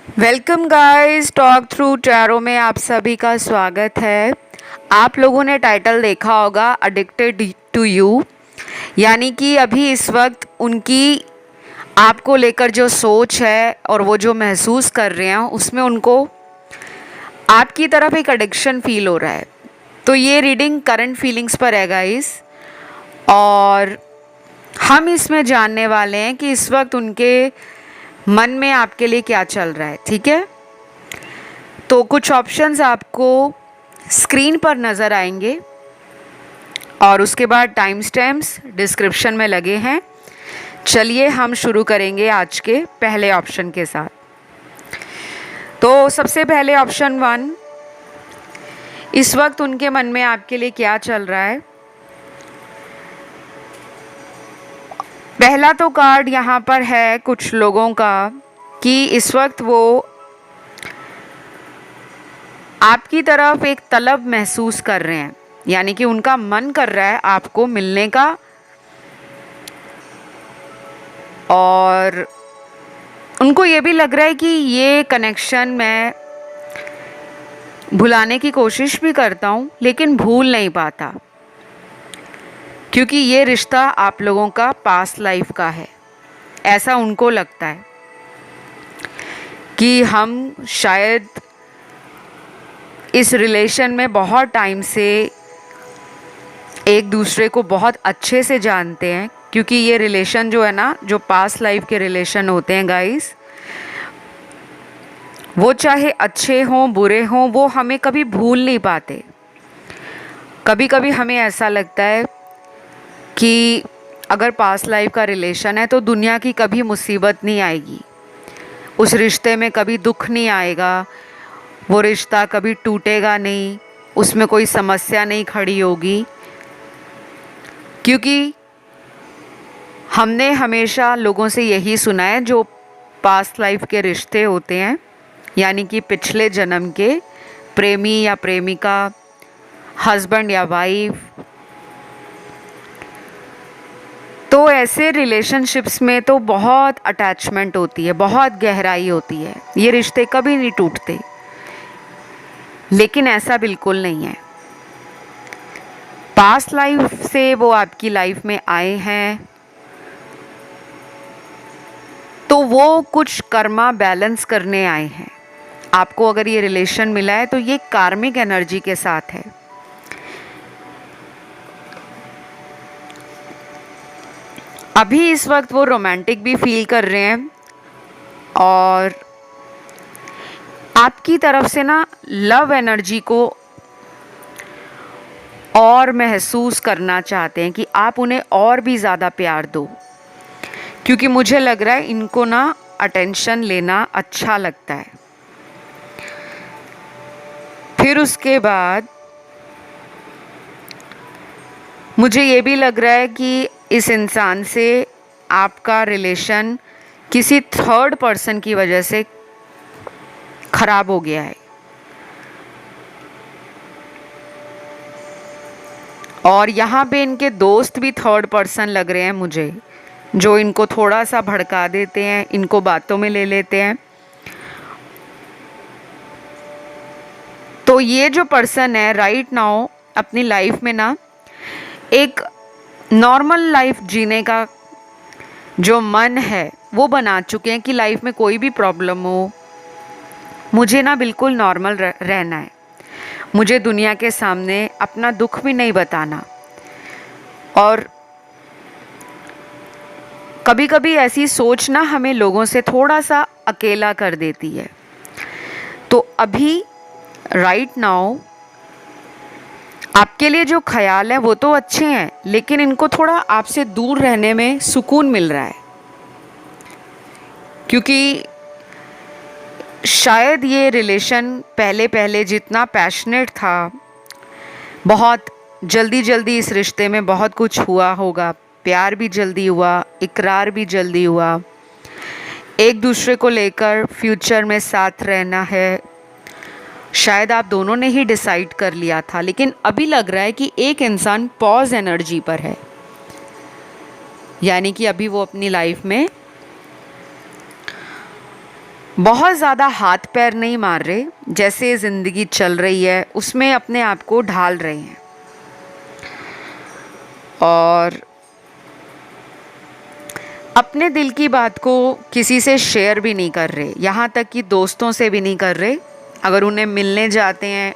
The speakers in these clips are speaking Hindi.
Welcome guys, talk through tarot में आप सभी का स्वागत है। आप लोगों ने टाइटल देखा होगा एडिक्टेड टू यू, यानी कि अभी इस वक्त उनकी आपको लेकर जो सोच है और वो जो महसूस कर रहे हैं उसमें उनको आपकी तरफ एक एडिक्शन फील हो रहा है। तो ये रीडिंग करंट फीलिंग्स पर है गाइस, और हम इसमें जानने वाले हैं कि इस वक्त उनके मन में आपके लिए क्या चल रहा है। ठीक है, तो कुछ ऑप्शंस आपको स्क्रीन पर नज़र आएंगे और उसके बाद टाइम स्टैम्प्स डिस्क्रिप्शन में लगे हैं। चलिए हम शुरू करेंगे आज के पहले ऑप्शन के साथ। तो सबसे पहले ऑप्शन 1, इस वक्त उनके मन में आपके लिए क्या चल रहा है। पहला तो कार्ड यहाँ पर है कुछ लोगों का कि इस वक्त वो आपकी तरफ एक तलब महसूस कर रहे हैं, यानी कि उनका मन कर रहा है आपको मिलने का, और उनको ये भी लग रहा है कि ये कनेक्शन मैं भुलाने की कोशिश भी करता हूँ लेकिन भूल नहीं पाता, क्योंकि ये रिश्ता आप लोगों का पास्ट लाइफ का है। ऐसा उनको लगता है कि हम शायद इस रिलेशन में बहुत टाइम से एक दूसरे को बहुत अच्छे से जानते हैं, क्योंकि ये रिलेशन जो है ना, जो पास्ट लाइफ के रिलेशन होते हैं गाइस, वो चाहे अच्छे हों बुरे हों, वो हमें कभी भूल नहीं पाते। कभी कभी हमें ऐसा लगता है कि अगर पास्ट लाइफ का रिलेशन है तो दुनिया की कभी मुसीबत नहीं आएगी, उस रिश्ते में कभी दुख नहीं आएगा, वो रिश्ता कभी टूटेगा नहीं, उसमें कोई समस्या नहीं खड़ी होगी, क्योंकि हमने हमेशा लोगों से यही सुना है जो पास्ट लाइफ के रिश्ते होते हैं, यानी कि पिछले जन्म के प्रेमी या प्रेमिका, हस्बैंड या वाइफ, तो ऐसे रिलेशनशिप्स में तो बहुत अटैचमेंट होती है, बहुत गहराई होती है, ये रिश्ते कभी नहीं टूटते। लेकिन ऐसा बिल्कुल नहीं है। पास्ट लाइफ से वो आपकी लाइफ में आए हैं तो वो कुछ कर्मा बैलेंस करने आए हैं। आपको अगर ये रिलेशन मिला है तो ये कार्मिक एनर्जी के साथ है। अभी इस वक्त वो रोमांटिक भी फील कर रहे हैं और आपकी तरफ से ना लव एनर्जी को और महसूस करना चाहते हैं कि आप उन्हें और भी ज़्यादा प्यार दो, क्योंकि मुझे लग रहा है इनको ना अटेंशन लेना अच्छा लगता है। फिर उसके बाद मुझे ये भी लग रहा है कि इस इंसान से आपका रिलेशन किसी थर्ड पर्सन की वजह से खराब हो गया है, और यहाँ पे इनके दोस्त भी थर्ड पर्सन लग रहे हैं मुझे, जो इनको थोड़ा सा भड़का देते हैं, इनको बातों में ले लेते हैं। तो ये जो पर्सन है राइट नाउ अपनी लाइफ में ना एक नॉर्मल लाइफ जीने का जो मन है वो बना चुके हैं कि लाइफ में कोई भी प्रॉब्लम हो, मुझे ना बिल्कुल नॉर्मल रहना है, मुझे दुनिया के सामने अपना दुख भी नहीं बताना। और कभी कभी ऐसी सोच ना हमें लोगों से थोड़ा सा अकेला कर देती है। तो अभी राइट नाउ आपके लिए जो ख्याल है वो तो अच्छे हैं, लेकिन इनको थोड़ा आपसे दूर रहने में सुकून मिल रहा है, क्योंकि शायद ये रिलेशन पहले पहले जितना पैशनेट था, बहुत जल्दी जल्दी इस रिश्ते में बहुत कुछ हुआ होगा, प्यार भी जल्दी हुआ, इकरार भी जल्दी हुआ, एक दूसरे को लेकर फ्यूचर में साथ रहना है, शायद आप दोनों ने ही डिसाइड कर लिया था। लेकिन अभी लग रहा है कि एक इंसान पॉज एनर्जी पर है, यानी कि अभी वो अपनी लाइफ में बहुत ज़्यादा हाथ पैर नहीं मार रहे, जैसे ज़िंदगी चल रही है उसमें अपने आप को ढाल रहे हैं और अपने दिल की बात को किसी से शेयर भी नहीं कर रहे, यहाँ तक कि दोस्तों से भी नहीं कर रहे। अगर उन्हें मिलने जाते हैं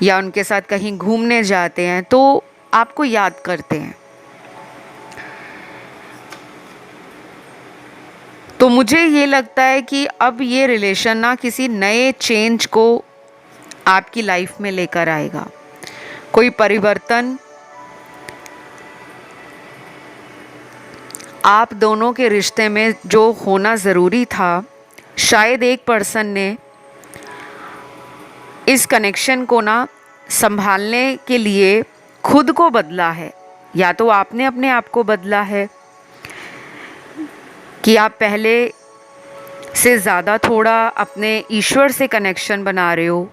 या उनके साथ कहीं घूमने जाते हैं तो आपको याद करते हैं। तो मुझे ये लगता है कि अब ये रिलेशन ना किसी नए चेंज को आपकी लाइफ में लेकर आएगा। कोई परिवर्तन आप दोनों के रिश्ते में जो होना ज़रूरी था, शायद एक पर्सन ने इस कनेक्शन को ना संभालने के लिए खुद को बदला है, या तो आपने अपने आप को बदला है कि आप पहले से ज़्यादा थोड़ा अपने ईश्वर से कनेक्शन बना रहे हो,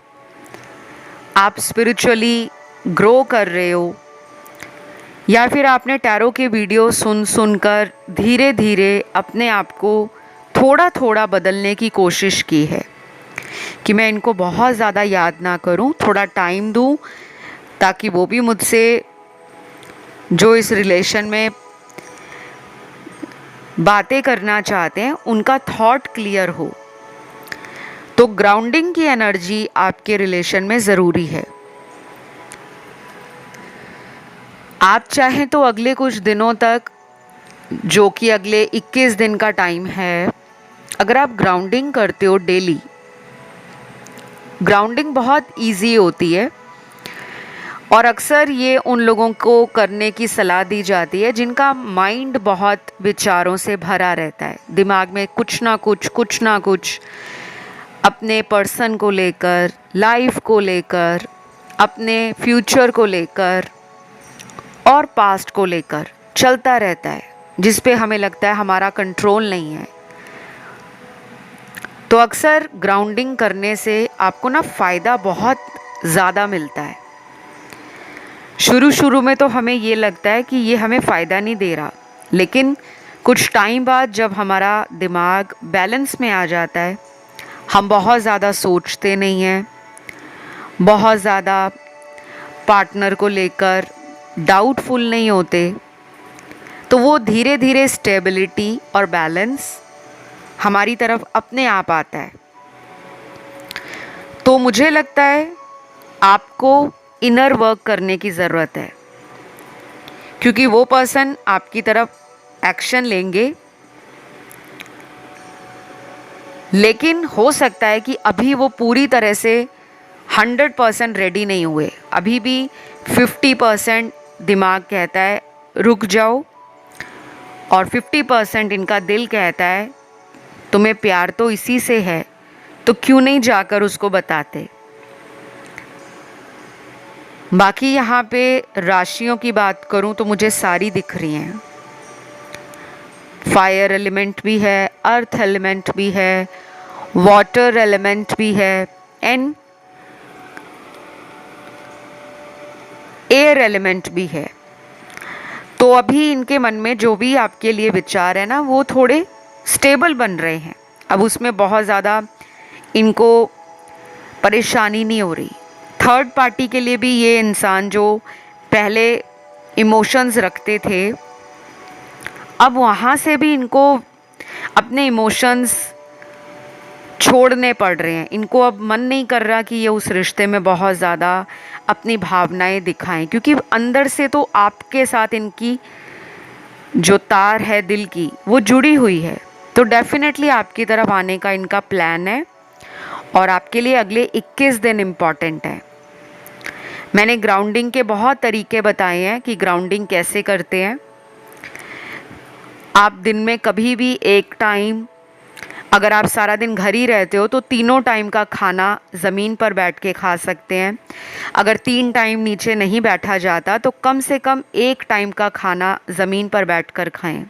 आप स्पिरिचुअली ग्रो कर रहे हो, या फिर आपने टैरो के वीडियो सुनकर धीरे धीरे अपने आप को थोड़ा थोड़ा बदलने की कोशिश की है कि मैं इनको बहुत ज़्यादा याद ना करूं, थोड़ा टाइम दूं ताकि वो भी मुझसे जो इस रिलेशन में बातें करना चाहते हैं उनका थॉट क्लियर हो। तो ग्राउंडिंग की एनर्जी आपके रिलेशन में ज़रूरी है। आप चाहें तो अगले कुछ दिनों तक, जो कि अगले 21 दिन का टाइम है, अगर आप ग्राउंडिंग करते हो डेली, ग्राउंडिंग बहुत इजी होती है और अक्सर ये उन लोगों को करने की सलाह दी जाती है जिनका माइंड बहुत विचारों से भरा रहता है, दिमाग में कुछ ना कुछ अपने पर्सन को लेकर, लाइफ को लेकर, अपने फ्यूचर को लेकर और पास्ट को लेकर चलता रहता है, जिस पे हमें लगता है हमारा कंट्रोल नहीं है। तो अक्सर ग्राउंडिंग करने से आपको ना फ़ायदा बहुत ज़्यादा मिलता है। शुरू में तो हमें ये लगता है कि ये हमें फ़ायदा नहीं दे रहा, लेकिन कुछ टाइम बाद जब हमारा दिमाग बैलेंस में आ जाता है, हम बहुत ज़्यादा सोचते नहीं हैं, बहुत ज़्यादा पार्टनर को लेकर डाउटफुल नहीं होते, तो वो धीरे धीरे स्टेबिलिटी और बैलेंस हमारी तरफ अपने आप आता है। तो मुझे लगता है आपको इनर वर्क करने की ज़रूरत है, क्योंकि वो पर्सन आपकी तरफ एक्शन लेंगे, लेकिन हो सकता है कि अभी वो पूरी तरह से 100% रेडी नहीं हुए, अभी भी 50% दिमाग कहता है रुक जाओ और 50% इनका दिल कहता है तुम्हें प्यार तो इसी से है, तो क्यों नहीं जाकर उसको बताते। बाकी यहाँ पे राशियों की बात करूँ तो मुझे सारी दिख रही हैं। फायर एलिमेंट भी है, अर्थ एलिमेंट भी है, वाटर एलिमेंट भी है एंड एयर एलिमेंट भी है। तो अभी इनके मन में जो भी आपके लिए विचार है ना, वो थोड़े स्टेबल बन रहे हैं। अब उसमें बहुत ज़्यादा इनको परेशानी नहीं हो रही। थर्ड पार्टी के लिए भी ये इंसान जो पहले इमोशंस रखते थे, अब वहाँ से भी इनको अपने इमोशंस छोड़ने पड़ रहे हैं। इनको अब मन नहीं कर रहा कि ये उस रिश्ते में बहुत ज़्यादा अपनी भावनाएं दिखाएं, क्योंकि अंदर से तो आपके साथ इनकी जो तार है दिल की, वो जुड़ी हुई है। तो डेफिनेटली आपकी तरफ आने का इनका प्लान है और आपके लिए अगले 21 दिन इम्पॉर्टेंट है। मैंने ग्राउंडिंग के बहुत तरीके बताए हैं कि ग्राउंडिंग कैसे करते हैं। आप दिन में कभी भी एक टाइम, अगर आप सारा दिन घर ही रहते हो तो तीनों टाइम का खाना ज़मीन पर बैठ के खा सकते हैं। अगर 3 टाइम नीचे नहीं बैठा जाता तो कम से कम 1 टाइम का खाना ज़मीन पर बैठकर खाएं।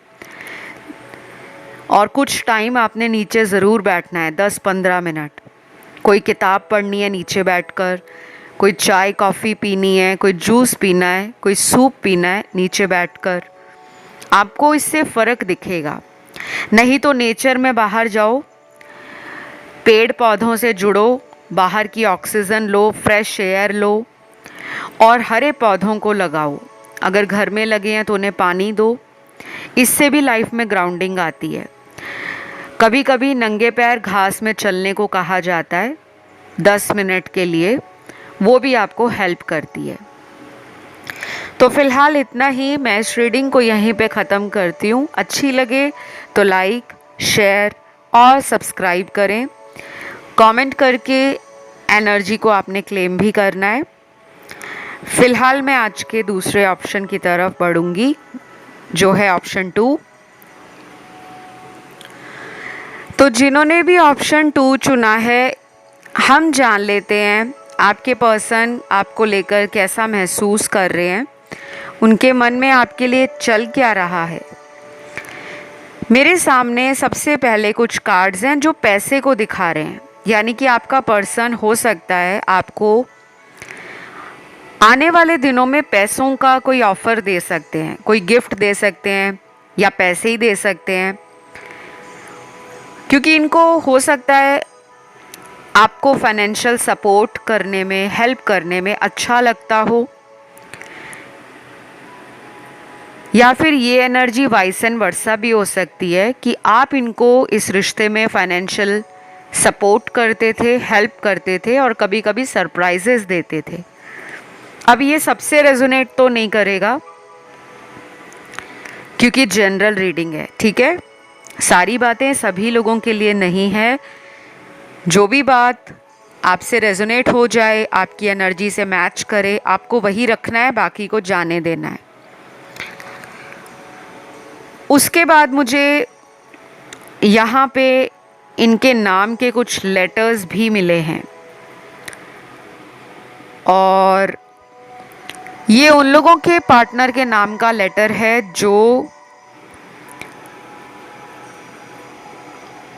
और कुछ टाइम आपने नीचे ज़रूर बैठना है, 10-15 मिनट। कोई किताब पढ़नी है नीचे बैठकर, कोई चाय कॉफ़ी पीनी है, कोई जूस पीना है, कोई सूप पीना है नीचे बैठकर। आपको इससे फ़र्क दिखेगा। नहीं तो नेचर में बाहर जाओ, पेड़ पौधों से जुड़ो, बाहर की ऑक्सीजन लो, फ्रेश एयर लो और हरे पौधों को लगाओ। अगर घर में लगे हैं तो उन्हें पानी दो। इससे भी लाइफ में ग्राउंडिंग आती है। कभी कभी नंगे पैर घास में चलने को कहा जाता है 10 मिनट के लिए, वो भी आपको हेल्प करती है। तो फिलहाल इतना ही, मैं इस रीडिंग को यहीं पे ख़त्म करती हूँ। अच्छी लगे तो लाइक, शेयर और सब्सक्राइब करें। कमेंट करके एनर्जी को आपने क्लेम भी करना है। फिलहाल मैं आज के दूसरे ऑप्शन की तरफ बढ़ूंगी, जो है ऑप्शन 2। तो जिन्होंने भी ऑप्शन 2 चुना है, हम जान लेते हैं आपके पर्सन आपको लेकर कैसा महसूस कर रहे हैं, उनके मन में आपके लिए चल क्या रहा है। मेरे सामने सबसे पहले कुछ कार्ड्स हैं जो पैसे को दिखा रहे हैं, यानी कि आपका पर्सन हो सकता है आपको आने वाले दिनों में पैसों का कोई ऑफ़र दे सकते हैं, कोई गिफ्ट दे सकते हैं या पैसे ही दे सकते हैं, क्योंकि इनको हो सकता है आपको फाइनेंशियल सपोर्ट करने में, हेल्प करने में अच्छा लगता हो। या फिर ये एनर्जी वाइस एंड वर्सा भी हो सकती है कि आप इनको इस रिश्ते में फाइनेंशियल सपोर्ट करते थे, हेल्प करते थे और कभी कभी सरप्राइजेस देते थे। अब ये सबसे रेजोनेट तो नहीं करेगा क्योंकि जनरल रीडिंग है, ठीक है। सारी बातें सभी लोगों के लिए नहीं है। जो भी बात आपसे रेजोनेट हो जाए, आपकी एनर्जी से मैच करे, आपको वही रखना है, बाकी को जाने देना है। उसके बाद मुझे यहाँ पे इनके नाम के कुछ लेटर्स भी मिले हैं और ये उन लोगों के पार्टनर के नाम का लेटर है जो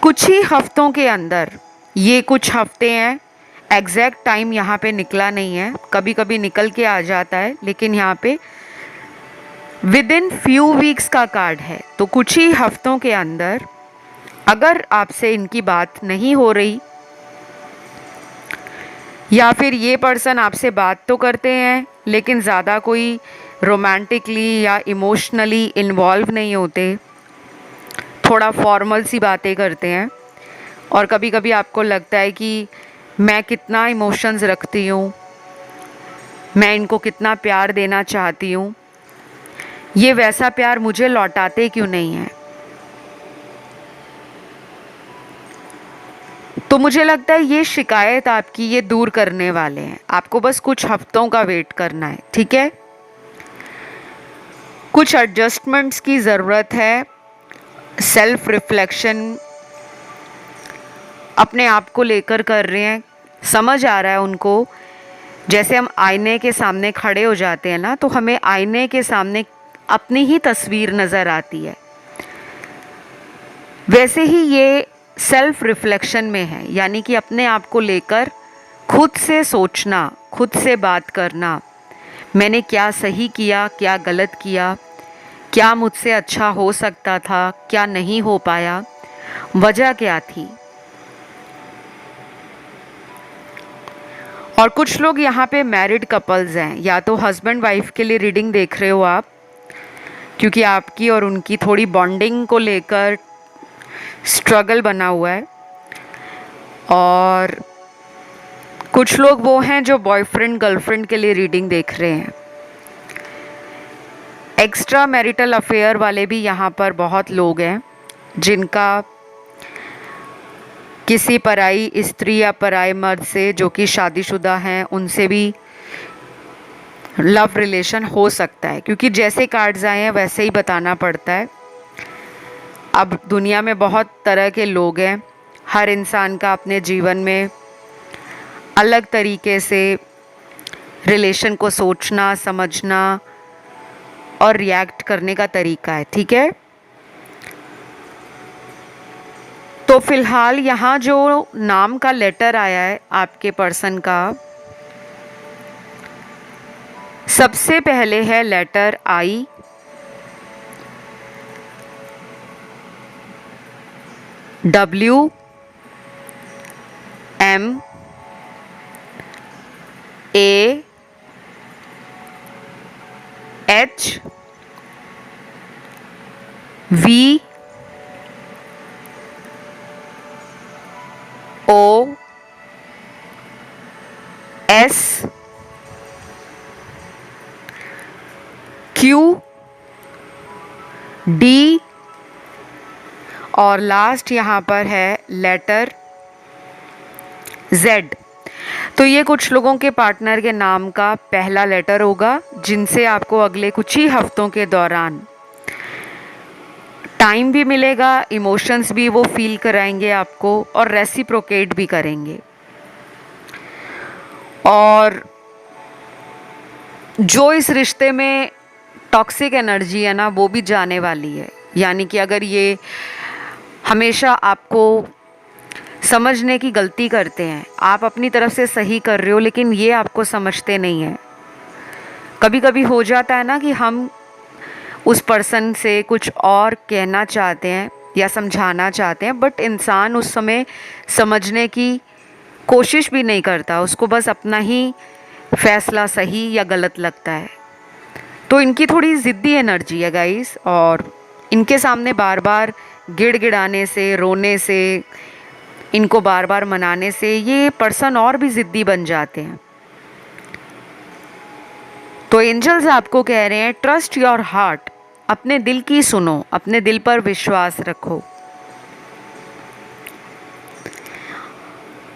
कुछ ही हफ्तों के अंदर, ये कुछ हफ्ते हैं, एग्जैक्ट टाइम यहाँ पे निकला नहीं है, कभी कभी निकल के आ जाता है, लेकिन यहाँ पे विद इन फ्यू वीक्स का कार्ड है। तो कुछ ही हफ्तों के अंदर अगर आपसे इनकी बात नहीं हो रही या फिर ये पर्सन आपसे बात तो करते हैं लेकिन ज़्यादा कोई रोमांटिकली या इमोशनली इन्वॉल्व नहीं होते, थोड़ा फॉर्मल सी बातें करते हैं और कभी कभी आपको लगता है कि मैं कितना इमोशंस रखती हूँ, मैं इनको कितना प्यार देना चाहती हूँ, ये वैसा प्यार मुझे लौटाते क्यों नहीं है। तो मुझे लगता है ये शिकायत आपकी ये दूर करने वाले हैं। आपको बस कुछ हफ्तों का वेट करना है, ठीक है। कुछ एडजस्टमेंट्स की ज़रूरत है, सेल्फ रिफ्लेक्शन अपने आप को लेकर कर रहे हैं। समझ आ रहा है उनको, जैसे हम आईने के सामने खड़े हो जाते हैं ना, तो हमें आईने के सामने अपनी ही तस्वीर नज़र आती है, वैसे ही ये सेल्फ रिफ्लेक्शन में है, यानी कि अपने आप को लेकर खुद से सोचना, खुद से बात करना, मैंने क्या सही किया, क्या गलत किया, क्या मुझसे अच्छा हो सकता था, क्या नहीं हो पाया, वजह क्या थी। और कुछ लोग यहाँ पे मैरिड कपल्स हैं, या तो हस्बैंड वाइफ के लिए रीडिंग देख रहे हो आप, क्योंकि आपकी और उनकी थोड़ी बॉन्डिंग को लेकर स्ट्रगल बना हुआ है। और कुछ लोग वो हैं जो बॉयफ्रेंड गर्लफ्रेंड के लिए रीडिंग देख रहे हैं। एक्स्ट्रा मैरिटल अफेयर वाले भी यहाँ पर बहुत लोग हैं जिनका किसी पराई स्त्री या पराए मर्द से, जो कि शादीशुदा हैं, उनसे भी लव रिलेशन हो सकता है, क्योंकि जैसे कार्ड्स आए हैं वैसे ही बताना पड़ता है। अब दुनिया में बहुत तरह के लोग हैं, हर इंसान का अपने जीवन में अलग तरीके से रिलेशन को सोचना, समझना और रिएक्ट करने का तरीका है, ठीक है। तो फिलहाल यहाँ जो नाम का लेटर आया है आपके पर्सन का, सबसे पहले है लेटर आई, डब्ल्यू, D और लास्ट यहाँ पर है लेटर Z। तो ये कुछ लोगों के पार्टनर के नाम का पहला लेटर होगा, जिनसे आपको अगले कुछ ही हफ्तों के दौरान टाइम भी मिलेगा, इमोशंस भी वो फील कराएंगे आपको और रेसिप्रोकेट भी करेंगे। और जो इस रिश्ते में टॉक्सिक एनर्जी है ना, वो भी जाने वाली है। यानी कि अगर ये हमेशा आपको समझने की गलती करते हैं, आप अपनी तरफ से सही कर रहे हो लेकिन ये आपको समझते नहीं हैं। कभी कभी हो जाता है ना कि हम उस पर्सन से कुछ और कहना चाहते हैं या समझाना चाहते हैं, बट इंसान उस समय समझने की कोशिश भी नहीं करता, उसको बस अपना ही फैसला सही या गलत लगता है। तो इनकी थोड़ी ज़िद्दी एनर्जी है गाइस, और इनके सामने बार बार गिड़गिड़ाने से, रोने से, इनको बार बार मनाने से ये पर्सन और भी ज़िद्दी बन जाते हैं। तो एंजल्स आपको कह रहे हैं ट्रस्ट योर हार्ट, अपने दिल की सुनो, अपने दिल पर विश्वास रखो।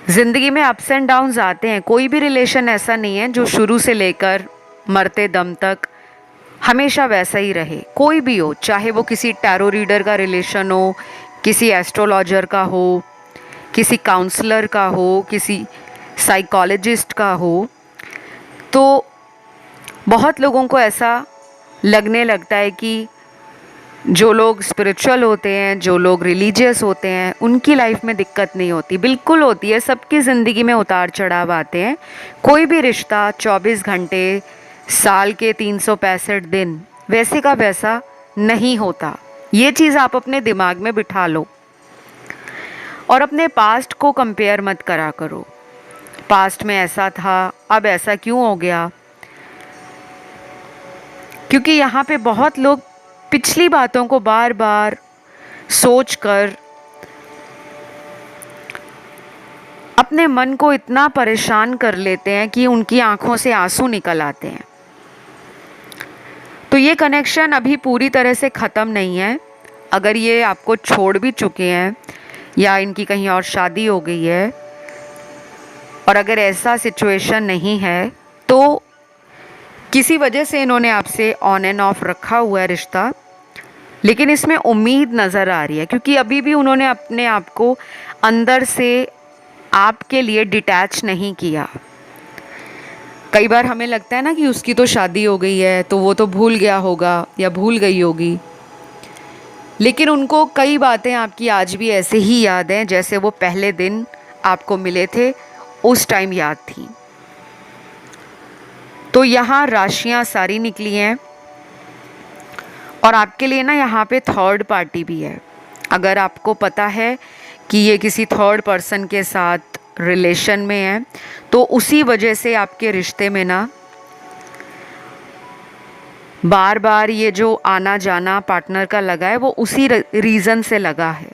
ज़िंदगी में अप्स एंड डाउन्स आते हैं, कोई भी रिलेशन ऐसा नहीं है जो शुरू से लेकर मरते दम तक हमेशा वैसा ही रहे। कोई भी हो, चाहे वो किसी टैरो रीडर का रिलेशन हो, किसी एस्ट्रोलॉजर का हो, किसी काउंसलर का हो, किसी साइकोलॉजिस्ट का हो, तो बहुत लोगों को ऐसा लगने लगता है कि जो लोग स्पिरिचुअल होते हैं, जो लोग रिलीजियस होते हैं, उनकी लाइफ में दिक्कत नहीं होती। बिल्कुल होती है, सबकी ज़िंदगी में उतार चढ़ाव आते हैं। कोई भी रिश्ता 24 घंटे साल के 365 दिन वैसे का वैसा नहीं होता। ये चीज़ आप अपने दिमाग में बिठा लो और अपने पास्ट को कंपेयर मत करा करो। पास्ट में ऐसा था, अब ऐसा क्यों हो गया? क्योंकि यहाँ पे बहुत लोग पिछली बातों को बार बार सोच कर अपने मन को इतना परेशान कर लेते हैं कि उनकी आंखों से आंसू निकल आते हैं। तो ये कनेक्शन अभी पूरी तरह से ख़त्म नहीं है। अगर ये आपको छोड़ भी चुके हैं या इनकी कहीं और शादी हो गई है, और अगर ऐसा सिचुएशन नहीं है तो किसी वजह से इन्होंने आपसे ऑन एंड ऑफ रखा हुआ है रिश्ता, लेकिन इसमें उम्मीद नज़र आ रही है। क्योंकि अभी भी उन्होंने अपने आप को अंदर से आपके लिए डिटैच नहीं किया। कई बार हमें लगता है ना कि उसकी तो शादी हो गई है तो वो तो भूल गया होगा या भूल गई होगी, लेकिन उनको कई बातें आपकी आज भी ऐसे ही याद हैं जैसे वो पहले दिन आपको मिले थे उस टाइम याद थी। तो यहाँ राशियाँ सारी निकली हैं और आपके लिए ना यहाँ पे थर्ड पार्टी भी है। अगर आपको पता है कि ये किसी थर्ड पर्सन के साथ रिलेशन में है, तो उसी वजह से आपके रिश्ते में ना बार बार ये जो आना जाना पार्टनर का लगा है वो उसी रीज़न से लगा है।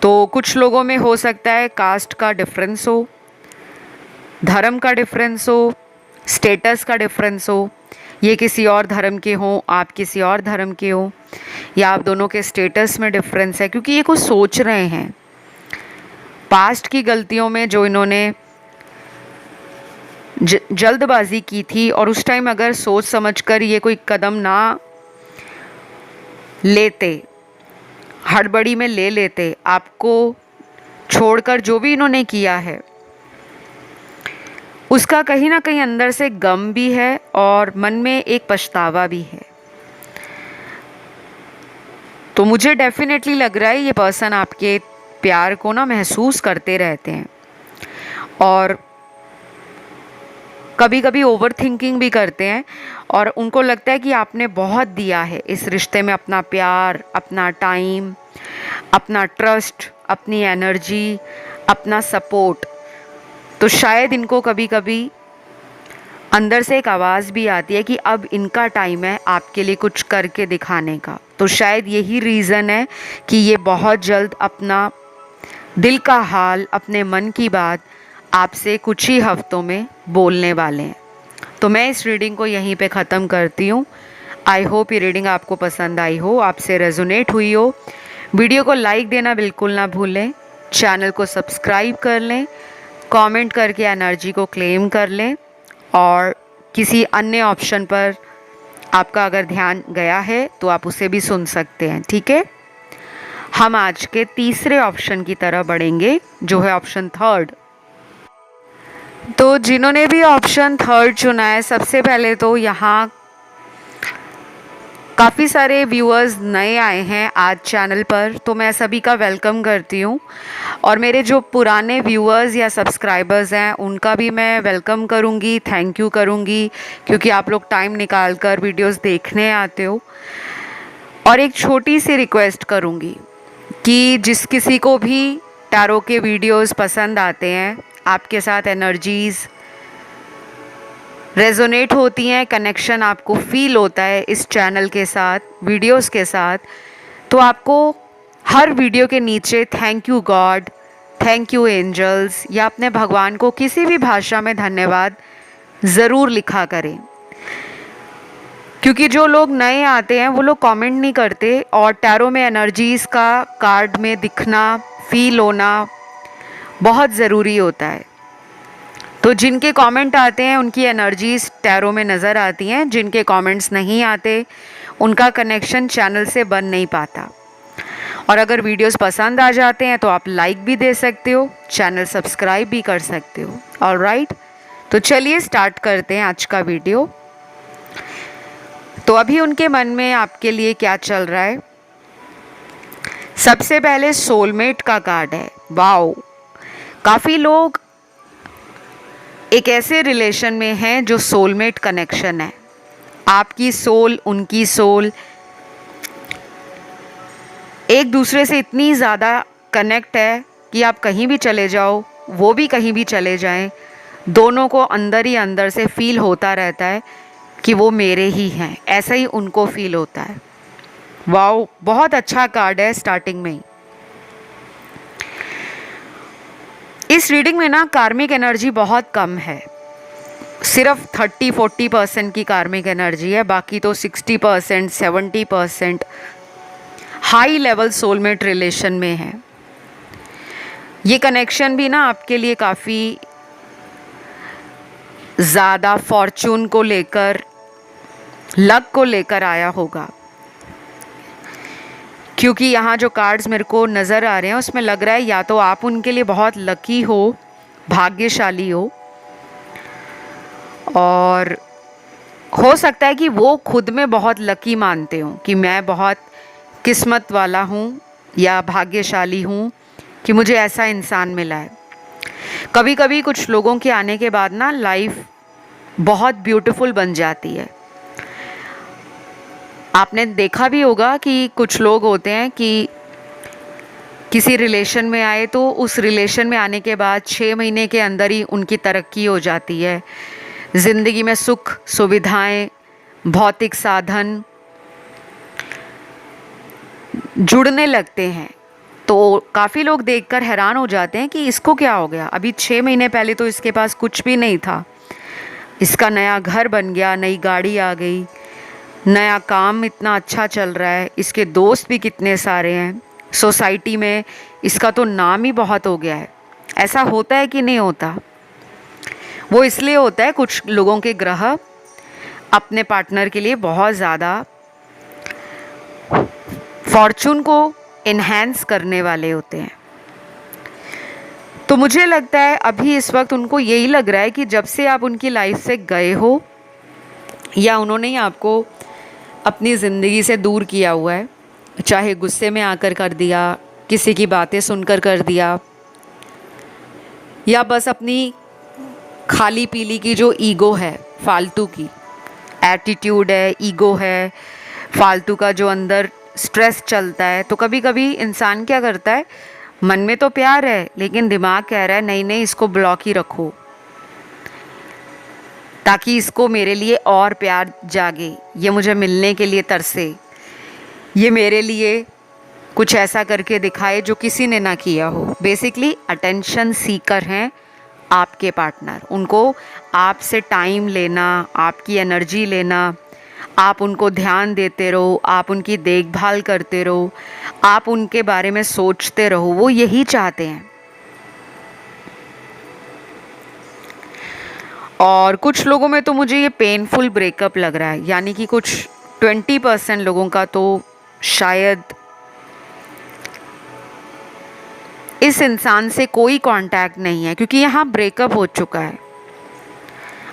तो कुछ लोगों में हो सकता है कास्ट का डिफरेंस हो, धर्म का डिफरेंस हो, स्टेटस का डिफरेंस हो। ये किसी और धर्म के हों, आप किसी और धर्म के हो, या आप दोनों के स्टेटस में डिफरेंस है, क्योंकि ये कुछ सोच रहे हैं पास्ट की गलतियों में जो इन्होंने जल्दबाजी की थी, और उस टाइम अगर सोच समझकर ये कोई कदम ना लेते, हड़बड़ी में ले लेते, आपको छोड़कर जो भी इन्होंने किया है उसका कहीं ना कहीं अंदर से गम भी है और मन में एक पछतावा भी है। तो मुझे डेफिनेटली लग रहा है ये पर्सन आपके प्यार को ना महसूस करते रहते हैं, और कभी कभी ओवर थिंकिंग भी करते हैं और उनको लगता है कि आपने बहुत दिया है इस रिश्ते में, अपना प्यार, अपना टाइम, अपना ट्रस्ट, अपनी एनर्जी, अपना सपोर्ट। तो शायद इनको कभी कभी अंदर से एक आवाज़ भी आती है कि अब इनका टाइम है आपके लिए कुछ करके दिखाने का। तो शायद यही रीज़न है कि ये बहुत जल्द अपना दिल का हाल, अपने मन की बात आपसे कुछ ही हफ्तों में बोलने वाले हैं। तो मैं इस रीडिंग को यहीं पे ख़त्म करती हूँ। आई होप ये रीडिंग आपको पसंद आई हो, आपसे रेजोनेट हुई हो। वीडियो को लाइक देना बिल्कुल ना भूलें, चैनल को सब्सक्राइब कर लें, कमेंट करके एनर्जी को क्लेम कर लें, और किसी अन्य ऑप्शन पर आपका अगर ध्यान गया है तो आप उसे भी सुन सकते हैं। ठीक है, हम आज के तीसरे ऑप्शन की तरफ बढ़ेंगे जो है ऑप्शन थर्ड। तो जिन्होंने भी ऑप्शन थर्ड चुना है, सबसे पहले तो यहाँ काफ़ी सारे व्यूअर्स नए आए हैं आज चैनल पर, तो मैं सभी का वेलकम करती हूँ। और मेरे जो पुराने व्यूअर्स या सब्सक्राइबर्स हैं उनका भी मैं वेलकम करूँगी, थैंक यू करूँगी, क्योंकि आप लोग टाइम निकाल कर वीडियोज़ देखने आते हो। और एक छोटी सी रिक्वेस्ट करूँगी कि जिस किसी को भी टैरो के वीडियोज़ पसंद आते हैं, आपके साथ एनर्जीज़ रेजोनेट होती हैं, कनेक्शन आपको फील होता है इस चैनल के साथ, वीडियोस के साथ, तो आपको हर वीडियो के नीचे thank you God, thank you angels या अपने भगवान को किसी भी भाषा में धन्यवाद ज़रूर लिखा करें। क्योंकि जो लोग नए आते हैं वो लोग कमेंट नहीं करते, और टैरो में एनर्जीज़ का कार्ड में दिखना, फील होना बहुत ज़रूरी होता है। तो जिनके कमेंट आते हैं उनकी एनर्जीज टैरो में नज़र आती हैं, जिनके कमेंट्स नहीं आते उनका कनेक्शन चैनल से बन नहीं पाता। और अगर वीडियोस पसंद आ जाते हैं तो आप लाइक भी दे सकते हो, चैनल सब्सक्राइब भी कर सकते हो। ऑलराइट, तो चलिए स्टार्ट करते हैं आज का वीडियो। तो अभी उनके मन में आपके लिए क्या चल रहा है? सबसे पहले सोलमेट का कार्ड है। वाओ, काफ़ी लोग एक ऐसे रिलेशन में हैं जो सोलमेट कनेक्शन है। आपकी सोल, उनकी सोल एक दूसरे से इतनी ज़्यादा कनेक्ट है कि आप कहीं भी चले जाओ, वो भी कहीं भी चले जाएं, दोनों को अंदर ही अंदर से फील होता रहता है कि वो मेरे ही हैं, ऐसा ही उनको फील होता है। वाओ, बहुत अच्छा कार्ड है स्टार्टिंग में ही। इस रीडिंग में ना कार्मिक एनर्जी बहुत कम है, सिर्फ 30-40% की कार्मिक एनर्जी है, बाकी तो 60% 70% हाई लेवल सोलमेट रिलेशन में है। ये कनेक्शन भी ना आपके लिए काफ़ी ज़्यादा फॉर्चून को लेकर, लक को लेकर आया होगा, क्योंकि यहाँ जो कार्ड्स मेरे को नज़र आ रहे हैं उसमें लग रहा है या तो आप उनके लिए बहुत लकी हो, भाग्यशाली हो, और हो सकता है कि वो खुद में बहुत लकी मानते हो कि मैं बहुत किस्मत वाला हूँ या भाग्यशाली हूँ कि मुझे ऐसा इंसान मिला है। कभी कभी कुछ लोगों के आने के बाद ना लाइफ बहुत ब्यूटीफुल बन जाती है। आपने देखा भी होगा कि कुछ लोग होते हैं कि किसी रिलेशन में आए तो उस रिलेशन में आने के बाद 6 महीने के अंदर ही उनकी तरक्की हो जाती है, ज़िंदगी में सुख सुविधाएं, भौतिक साधन जुड़ने लगते हैं। तो काफ़ी लोग देखकर हैरान हो जाते हैं कि इसको क्या हो गया, अभी 6 महीने पहले तो इसके पास कुछ भी नहीं था, इसका नया घर बन गया, नई गाड़ी आ गई, नया काम इतना अच्छा चल रहा है, इसके दोस्त भी कितने सारे हैं, सोसाइटी में इसका तो नाम ही बहुत हो गया है। ऐसा होता है कि नहीं होता? वो इसलिए होता है, कुछ लोगों के ग्रह अपने पार्टनर के लिए बहुत ज़्यादा फॉर्चून को इन्हेंस करने वाले होते हैं। तो मुझे लगता है अभी इस वक्त उनको यही लग रहा है कि जब से आप उनकी लाइफ से गए हो या उन्होंने ही आपको अपनी ज़िंदगी से दूर किया हुआ है, चाहे गुस्से में आकर कर दिया, किसी की बातें सुनकर कर दिया, या बस अपनी खाली पीली की जो ईगो है, फालतू की एटीट्यूड है, ईगो है, फालतू का जो अंदर स्ट्रेस चलता है, तो कभी कभी इंसान क्या करता है, मन में तो प्यार है लेकिन दिमाग कह रहा है नहीं नहीं इसको ब्लॉक ही रखो, ताकि इसको मेरे लिए और प्यार जागे, ये मुझे मिलने के लिए तरसे, ये मेरे लिए कुछ ऐसा करके दिखाए जो किसी ने ना किया हो। बेसिकली अटेंशन सीकर हैं आपके पार्टनर। उनको आपसे टाइम लेना, आपकी एनर्जी लेना, आप उनको ध्यान देते रहो, आप उनकी देखभाल करते रहो, आप उनके बारे में सोचते रहो, वो यही चाहते हैं। और कुछ लोगों में तो मुझे ये पेनफुल ब्रेकअप लग रहा है, यानी कि कुछ 20% लोगों का तो शायद इस इंसान से कोई कांटेक्ट नहीं है, क्योंकि यहाँ ब्रेकअप हो चुका है।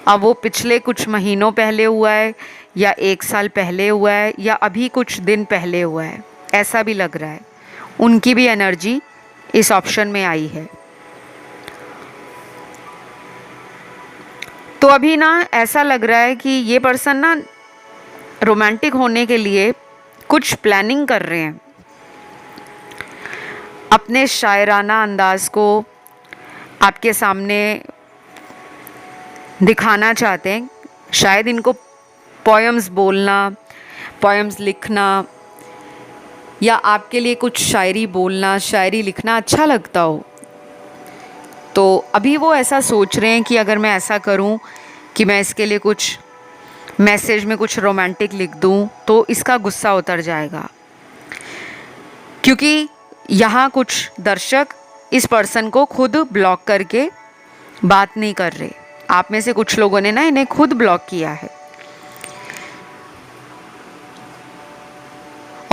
अब वो पिछले कुछ महीनों पहले हुआ है या 1 साल पहले हुआ है या अभी कुछ दिन पहले हुआ है, ऐसा भी लग रहा है। उनकी भी एनर्जी इस ऑप्शन में आई है। तो अभी ना ऐसा लग रहा है कि ये पर्सन ना रोमांटिक होने के लिए कुछ प्लानिंग कर रहे हैं, अपने शायराना अंदाज को आपके सामने दिखाना चाहते हैं। शायद इनको पोएम्स बोलना, पोएम्स लिखना या आपके लिए कुछ शायरी बोलना, शायरी लिखना अच्छा लगता हो। तो अभी वो ऐसा सोच रहे हैं कि अगर मैं ऐसा करूं कि मैं इसके लिए कुछ मैसेज में कुछ रोमांटिक लिख दूं तो इसका गुस्सा उतर जाएगा, क्योंकि यहाँ कुछ दर्शक इस पर्सन को खुद ब्लॉक करके बात नहीं कर रहे। आप में से कुछ लोगों ने ना इन्हें खुद ब्लॉक किया है,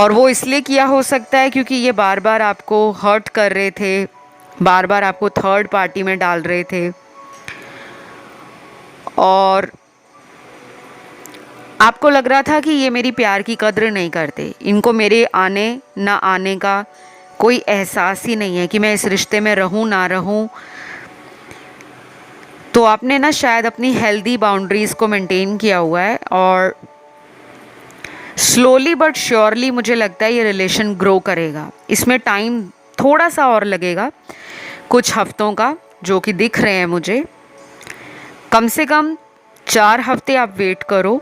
और वो इसलिए किया हो सकता है क्योंकि ये बार बार आपको हर्ट कर रहे थे, बार बार आपको थर्ड पार्टी में डाल रहे थे, और आपको लग रहा था कि ये मेरी प्यार की कद्र नहीं करते, इनको मेरे आने ना आने का कोई एहसास ही नहीं है कि मैं इस रिश्ते में रहूं ना रहूं। तो आपने ना शायद अपनी हेल्दी बाउंड्रीज़ को मेंटेन किया हुआ है, और स्लोली बट श्योरली मुझे लगता है ये रिलेशन ग्रो करेगा। इसमें टाइम थोड़ा सा और लगेगा, कुछ हफ्तों का, जो कि दिख रहे हैं मुझे। कम से कम 4 हफ्ते आप वेट करो,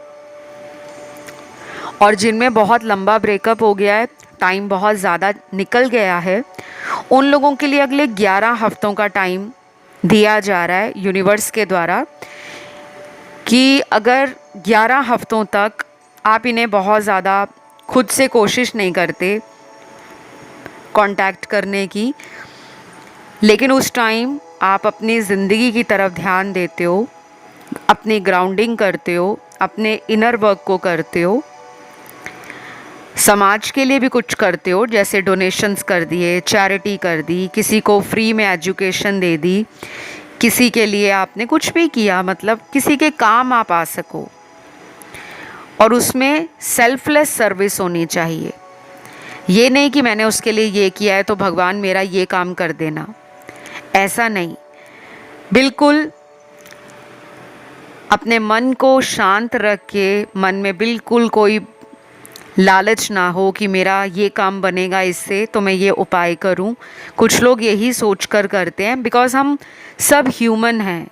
और जिनमें बहुत लंबा ब्रेकअप हो गया है, टाइम बहुत ज़्यादा निकल गया है, उन लोगों के लिए अगले 11 हफ्तों का टाइम दिया जा रहा है यूनिवर्स के द्वारा, कि अगर 11 हफ्तों तक आप इन्हें बहुत ज़्यादा खुद से कोशिश नहीं करते कांटेक्ट करने की, लेकिन उस टाइम आप अपनी ज़िंदगी की तरफ ध्यान देते हो, अपनी ग्राउंडिंग करते हो, अपने इनर वर्क को करते हो, समाज के लिए भी कुछ करते हो, जैसे डोनेशंस कर दिए, चैरिटी कर दी, किसी को फ्री में एजुकेशन दे दी, किसी के लिए आपने कुछ भी किया, मतलब किसी के काम आप आ सको, और उसमें सेल्फलेस सर्विस होनी चाहिए। ये नहीं कि मैंने उसके लिए ये किया है तो भगवान मेरा ये काम कर देना, ऐसा नहीं। बिल्कुल अपने मन को शांत रख के, मन में बिल्कुल कोई लालच ना हो कि मेरा ये काम बनेगा इससे तो मैं ये उपाय करूं। कुछ लोग यही सोच कर करते हैं, बिकॉज़ हम सब ह्यूमन हैं।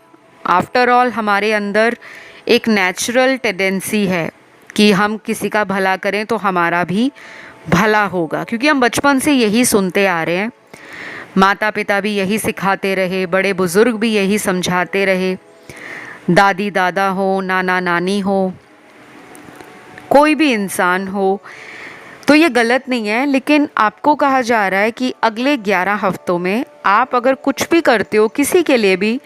आफ्टर ऑल हमारे अंदर एक नेचुरल टेंडेंसी है कि हम किसी का भला करें तो हमारा भी भला होगा, क्योंकि हम बचपन से यही सुनते आ रहे हैं। माता पिता भी यही सिखाते रहे, बड़े बुज़ुर्ग भी यही समझाते रहे, दादी दादा हो, नाना नानी हो, कोई भी इंसान हो। तो ये गलत नहीं है, लेकिन आपको कहा जा रहा है कि अगले 11 हफ्तों में आप अगर कुछ भी करते हो, किसी के लिए भी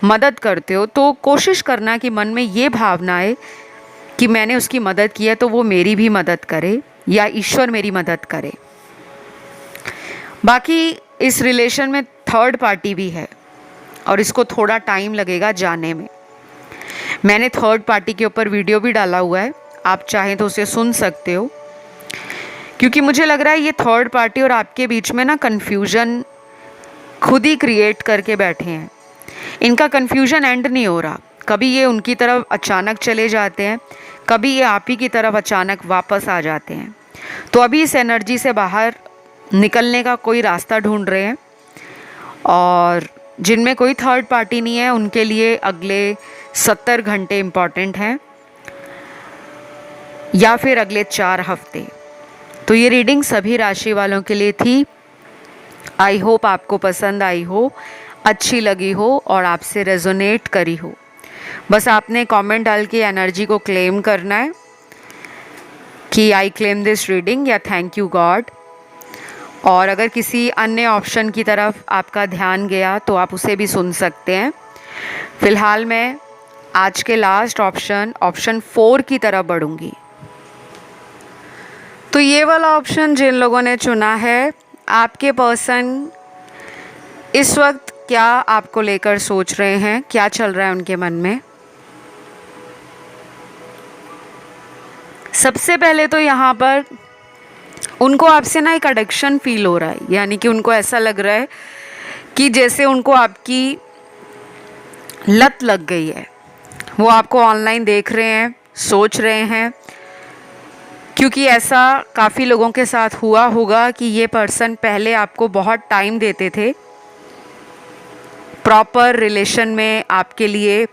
मदद करते हो, तो कोशिश करना कि मन में ये भावना आए कि मैंने उसकी मदद की है तो वो मेरी भी मदद करे, या ईश्वर मेरी मदद करे। बाकी इस रिलेशन में थर्ड पार्टी भी है, और इसको थोड़ा टाइम लगेगा जाने में। मैंने थर्ड पार्टी के ऊपर वीडियो भी डाला हुआ है, आप चाहें तो उसे सुन सकते हो, क्योंकि मुझे लग रहा है ये थर्ड पार्टी और आपके बीच में ना कन्फ्यूजन खुद ही क्रिएट करके बैठे हैं। इनका कन्फ्यूजन एंड नहीं हो रहा। कभी ये उनकी तरफ अचानक चले जाते हैं, कभी ये आप ही की तरफ अचानक वापस आ जाते हैं। तो अभी इस एनर्जी से बाहर निकलने का कोई रास्ता ढूंढ रहे हैं। और जिनमें कोई थर्ड पार्टी नहीं है उनके लिए अगले 70 घंटे इम्पॉर्टेंट हैं, या फिर अगले 4 हफ्ते। तो ये रीडिंग सभी राशि वालों के लिए थी। आई होप आपको पसंद आई हो, अच्छी लगी हो और आपसे रेजोनेट करी हो। बस आपने कमेंट डाल के एनर्जी को क्लेम करना है कि आई क्लेम दिस रीडिंग या थैंक यू गॉड। और अगर किसी अन्य ऑप्शन की तरफ आपका ध्यान गया तो आप उसे भी सुन सकते हैं। फ़िलहाल मैं आज के लास्ट ऑप्शन 4 की तरफ बढ़ूँगी। तो ये वाला ऑप्शन जिन लोगों ने चुना है, आपके पर्सन इस वक्त क्या आपको लेकर सोच रहे हैं, क्या चल रहा है उनके मन में। सबसे पहले तो यहाँ पर उनको आपसे ना एक एडिक्शन फील हो रहा है, यानी कि उनको ऐसा लग रहा है कि जैसे उनको आपकी लत लग गई है। वो आपको ऑनलाइन देख रहे हैं, सोच रहे हैं, क्योंकि ऐसा काफ़ी लोगों के साथ हुआ होगा कि ये पर्सन पहले आपको बहुत टाइम देते थे, प्रॉपर रिलेशन में आपके लिए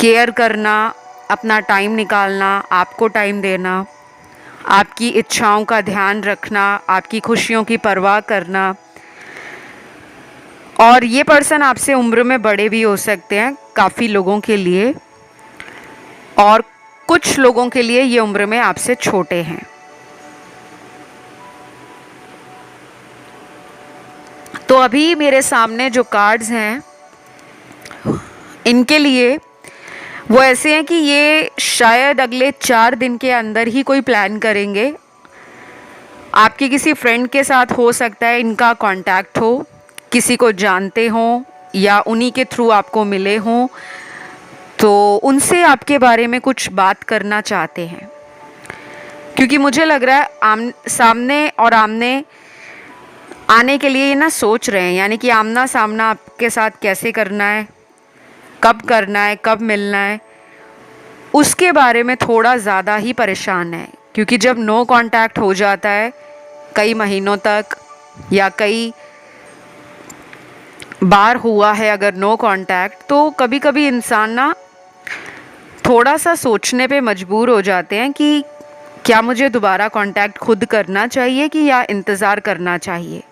केयर करना, अपना टाइम निकालना, आपको टाइम देना, आपकी इच्छाओं का ध्यान रखना, आपकी खुशियों की परवाह करना। और ये पर्सन आपसे उम्र में बड़े भी हो सकते हैं काफ़ी लोगों के लिए, और कुछ लोगों के लिए ये उम्र में आपसे छोटे हैं। तो अभी मेरे सामने जो कार्ड्स हैं इनके लिए वो ऐसे हैं कि ये शायद अगले 4 दिन के अंदर ही कोई प्लान करेंगे। आपके किसी फ्रेंड के साथ हो सकता है इनका कांटेक्ट हो, किसी को जानते हों या उन्हीं के थ्रू आपको मिले हों, तो उनसे आपके बारे में कुछ बात करना चाहते हैं। क्योंकि मुझे लग रहा है सामने और आमने आने के लिए ये ना सोच रहे हैं, यानी कि आमना सामना आपके साथ कैसे करना है, कब करना है, कब मिलना है, उसके बारे में थोड़ा ज़्यादा ही परेशान है। क्योंकि जब नो कांटेक्ट हो जाता है कई महीनों तक या कई बार हुआ है अगर नो कांटेक्ट, तो कभी कभी इंसान ना थोड़ा सा सोचने पे मजबूर हो जाते हैं कि क्या मुझे दोबारा कांटेक्ट खुद करना चाहिए कि या इंतज़ार करना चाहिए।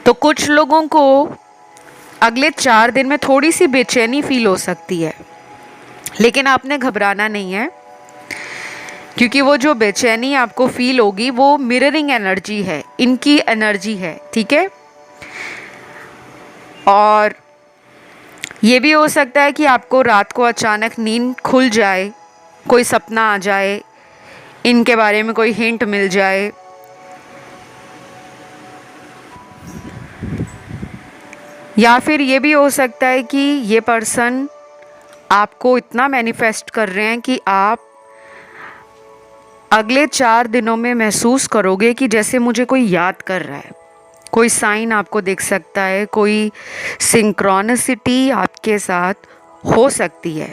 तो कुछ लोगों को अगले 4 दिन में थोड़ी सी बेचैनी फील हो सकती है, लेकिन आपने घबराना नहीं है, क्योंकि वो जो बेचैनी आपको फील होगी वो मिररिंग एनर्जी है, इनकी एनर्जी है, ठीक है। और ये भी हो सकता है कि आपको रात को अचानक नींद खुल जाए, कोई सपना आ जाए, इनके बारे में कोई हिंट मिल जाए। या फिर ये भी हो सकता है कि ये पर्सन आपको इतना मैनिफेस्ट कर रहे हैं कि आप अगले 4 दिनों में महसूस करोगे कि जैसे मुझे कोई याद कर रहा है। कोई साइन आपको दिख सकता है, कोई सिंक्रोनिसिटी आपके साथ हो सकती है।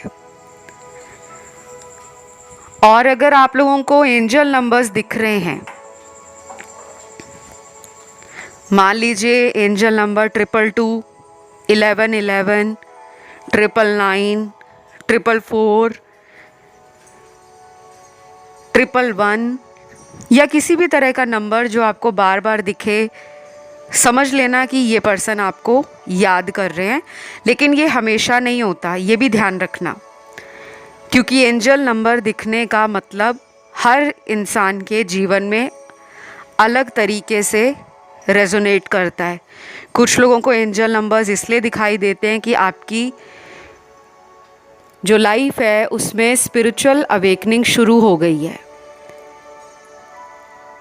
और अगर आप लोगों को एंजल नंबर्स दिख रहे हैं, मान लीजिए एंजल नंबर 222, 1111, 999, 444, 111 या किसी भी तरह का नंबर जो आपको बार बार दिखे, समझ लेना कि ये पर्सन आपको याद कर रहे हैं। लेकिन ये हमेशा नहीं होता, ये भी ध्यान रखना, क्योंकि एंजल नंबर दिखने का मतलब हर इंसान के जीवन में अलग तरीके से रेजोनेट करता है। कुछ लोगों को एंजल नंबर्स इसलिए दिखाई देते हैं कि आपकी जो लाइफ है उसमें स्पिरिचुअल अवेकनिंग शुरू हो गई है,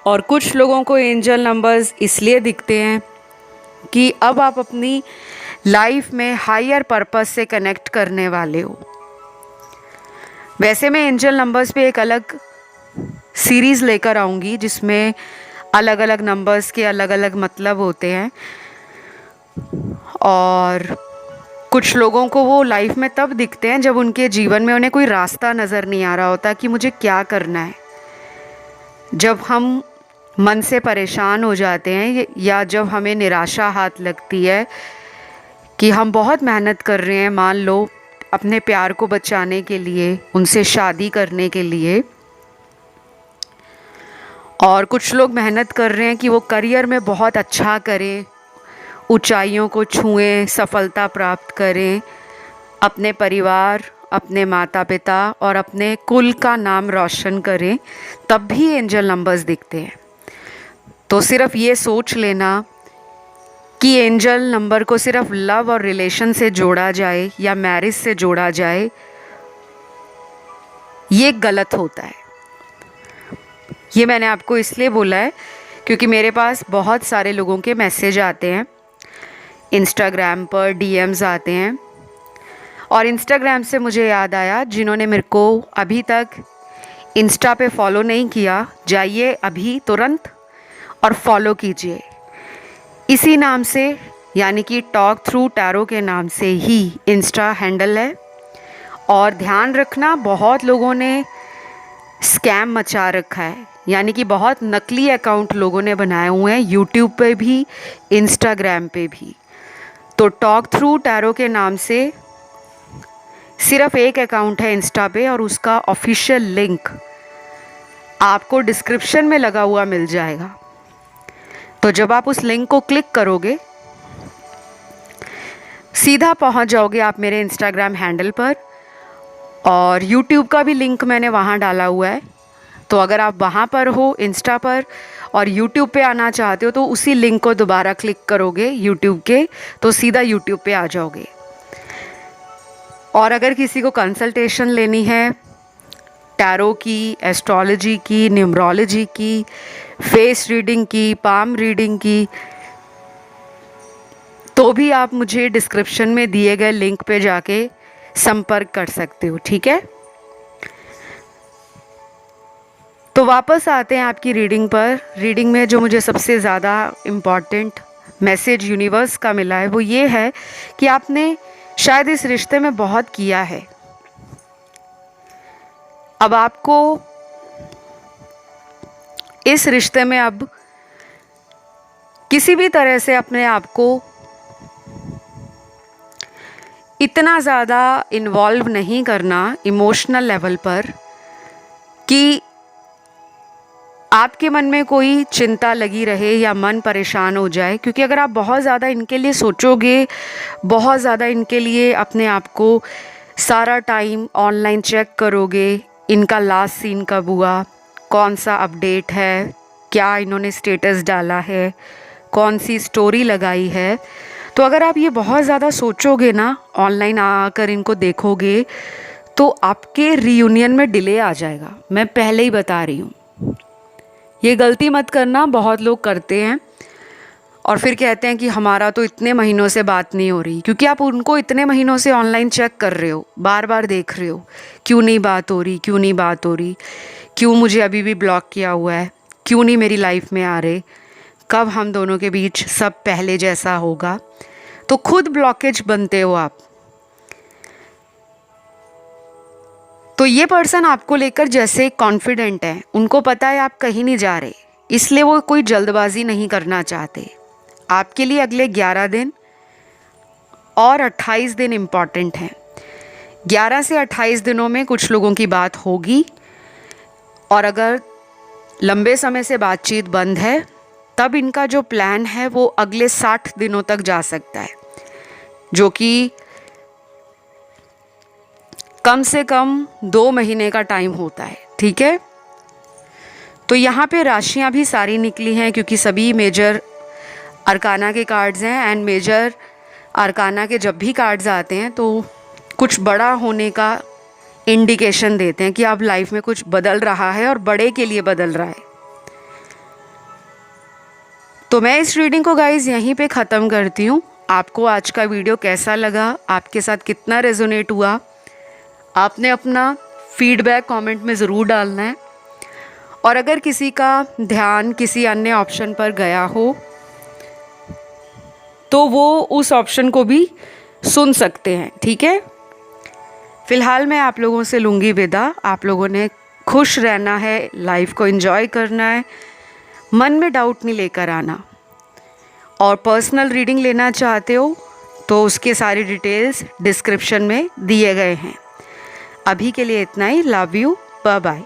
और कुछ लोगों को एंजल नंबर्स इसलिए दिखते हैं कि अब आप अपनी लाइफ में हायर पर्पस से कनेक्ट करने वाले हो। वैसे मैं एंजल नंबर्स पे एक अलग सीरीज़ लेकर आऊँगी जिसमें अलग अलग नंबर्स के अलग अलग मतलब होते हैं, और कुछ लोगों को वो लाइफ में तब दिखते हैं जब उनके जीवन में उन्हें कोई रास्ता नज़र नहीं आ रहा होता कि मुझे क्या करना है। जब हम मन से परेशान हो जाते हैं या जब हमें निराशा हाथ लगती है कि हम बहुत मेहनत कर रहे हैं, मान लो अपने प्यार को बचाने के लिए, उनसे शादी करने के लिए, और कुछ लोग मेहनत कर रहे हैं कि वो करियर में बहुत अच्छा करें, ऊंचाइयों को छुएं, सफलता प्राप्त करें, अपने परिवार, अपने माता पिता और अपने कुल का नाम रोशन करें, तब भी एंजल नंबर्स दिखते हैं। तो सिर्फ ये सोच लेना कि एंजल नंबर को सिर्फ लव और रिलेशन से जोड़ा जाए या मैरिज से जोड़ा जाए, ये गलत होता है। ये मैंने आपको इसलिए बोला है क्योंकि मेरे पास बहुत सारे लोगों के मैसेज आते हैं, इंस्टाग्राम पर डीएम्स आते हैं, और इंस्टाग्राम से मुझे याद आया, जिन्होंने मेरे को अभी तक इंस्टा पे फॉलो नहीं किया, जाइए अभी तुरंत और फॉलो कीजिए। इसी नाम से, यानी कि टॉक थ्रू टैरो के नाम से ही इंस्टा हैंडल है। और ध्यान रखना, बहुत लोगों ने स्कैम मचा रखा है, यानी कि बहुत नकली अकाउंट लोगों ने बनाए हुए हैं, यूट्यूब पे भी, इंस्टाग्राम पे भी। तो टॉक थ्रू टैरो के नाम से सिर्फ एक अकाउंट है इंस्टा पे, और उसका ऑफिशियल लिंक आपको डिस्क्रिप्शन में लगा हुआ मिल जाएगा। तो जब आप उस लिंक को क्लिक करोगे, सीधा पहुंच जाओगे आप मेरे इंस्टाग्राम हैंडल पर, और यूट्यूब का भी लिंक मैंने वहां डाला हुआ है। तो अगर आप वहां पर हो इंस्टा पर और यूट्यूब पे आना चाहते हो, तो उसी लिंक को दोबारा क्लिक करोगे यूट्यूब के, तो सीधा यूट्यूब पे आ जाओगे। और अगर किसी को कंसल्टेशन लेनी है टैरो की, एस्ट्रोलॉजी की, न्यूमरोलॉजी की, फेस रीडिंग की, पाम रीडिंग की, तो भी आप मुझे डिस्क्रिप्शन में दिए गए लिंक पे जाके संपर्क कर सकते हो, ठीक है। तो वापस आते हैं आपकी रीडिंग पर। रीडिंग में जो मुझे सबसे ज़्यादा इम्पॉर्टेंट मैसेज यूनिवर्स का मिला है वो ये है कि आपने शायद इस रिश्ते में बहुत किया है। अब आपको इस रिश्ते में अब किसी भी तरह से अपने आप को इतना ज़्यादा इन्वॉल्व नहीं करना इमोशनल लेवल पर कि आपके मन में कोई चिंता लगी रहे या मन परेशान हो जाए। क्योंकि अगर आप बहुत ज़्यादा इनके लिए सोचोगे, बहुत ज़्यादा इनके लिए अपने आप को सारा टाइम ऑनलाइन चेक करोगे, इनका लास्ट सीन कब हुआ, कौन सा अपडेट है, क्या इन्होंने स्टेटस डाला है, कौन सी स्टोरी लगाई है, तो अगर आप ये बहुत ज़्यादा सोचोगे ना, ऑनलाइन आकर इनको देखोगे, तो आपके रियूनियन में डिले आ जाएगा। मैं पहले ही बता रही हूँ, ये गलती मत करना, बहुत लोग करते हैं और फिर कहते हैं कि हमारा तो इतने महीनों से बात नहीं हो रही। क्योंकि आप उनको इतने महीनों से ऑनलाइन चेक कर रहे हो, बार बार देख रहे हो, क्यों नहीं बात हो रही, क्यों नहीं बात हो रही, क्यों मुझे अभी भी ब्लॉक किया हुआ है, क्यों नहीं मेरी लाइफ में आ रहे, कब हम दोनों के बीच सब पहले जैसा होगा। तो खुद ब्लॉकेज बनते हो आप। तो ये पर्सन आपको लेकर जैसे कॉन्फिडेंट है, उनको पता है आप कहीं नहीं जा रहे, इसलिए वो कोई जल्दबाजी नहीं करना चाहते। आपके लिए अगले 11 दिन और 28 दिन इम्पॉर्टेंट हैं। 11 से 28 दिनों में कुछ लोगों की बात होगी, और अगर लंबे समय से बातचीत बंद है तब इनका जो प्लान है वो अगले 60 दिनों तक जा सकता है, जो कि कम से कम 2 महीने का टाइम होता है, ठीक है। तो यहाँ पे राशियाँ भी सारी निकली हैं, क्योंकि सभी मेजर अरकाना के कार्ड्स हैं, एंड मेजर अरकाना के जब भी कार्ड्स आते हैं तो कुछ बड़ा होने का इंडिकेशन देते हैं कि अब लाइफ में कुछ बदल रहा है और बड़े के लिए बदल रहा है। तो मैं इस रीडिंग को गाइज यहीं पे ख़त्म करती हूँ। आपको आज का वीडियो कैसा लगा, आपके साथ कितना रेजोनेट हुआ, आपने अपना फीडबैक कमेंट में ज़रूर डालना है। और अगर किसी का ध्यान किसी अन्य ऑप्शन पर गया हो तो वो उस ऑप्शन को भी सुन सकते हैं, ठीक है। फ़िलहाल मैं आप लोगों से लूँगी विदा। आप लोगों ने खुश रहना है, लाइफ को एंजॉय करना है, मन में डाउट नहीं लेकर आना। और पर्सनल रीडिंग लेना चाहते हो तो उसके सारी डिटेल्स डिस्क्रिप्शन में दिए गए हैं। अभी के लिए इतना ही। Love you, bye bye.